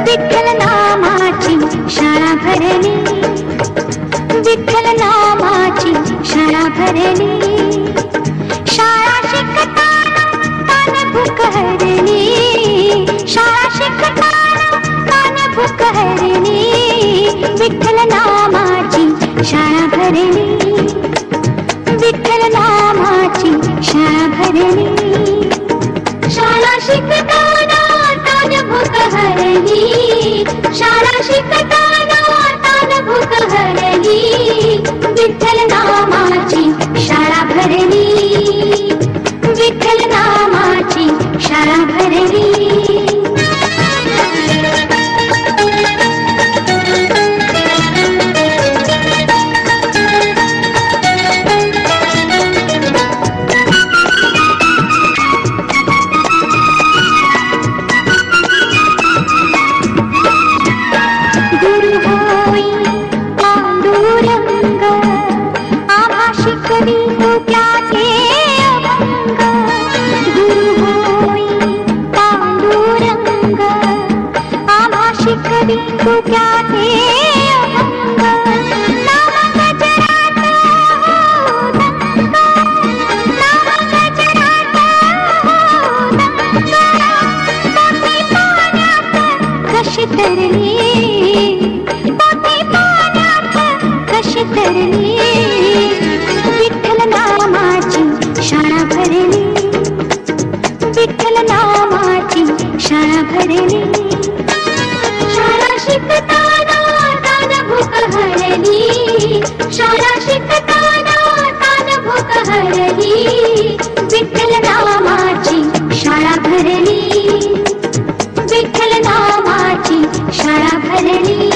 विठ्ठल नामाची शाळा भरली, विठ्ठल नामाची शाळा भरली, शाळा शिकताना तान भूक हरली, शाळा शिकताना तान भूक हरली, विठ्ठल नामाची शाळा भरली, विठ्ठल नामाची शाळा भरली, शाळा शिकताना तान भूक हरली, शाळा शिकताना तान भूक हरली, विठ्ठल नामाची शाळा भरली, विठ्ठल नामाची शाळा भरली. तू क्या थे अभंग, नाम गजरात हो दंगा, नाम गजरात हो दंगा, पोती पाण्यात कशी तरली, पोती पाण्यात कशी तरली, विठ्ठल नामाची शाळा भरली, विठ्ठल नामाची शाळा भरली, शाळा शिकताना तान भूक हरली, शाळा शिकताना तान भूक हरली, विठ्ठल नामाची शाळा भरली, विठ्ठल नामाची शाळा भरली.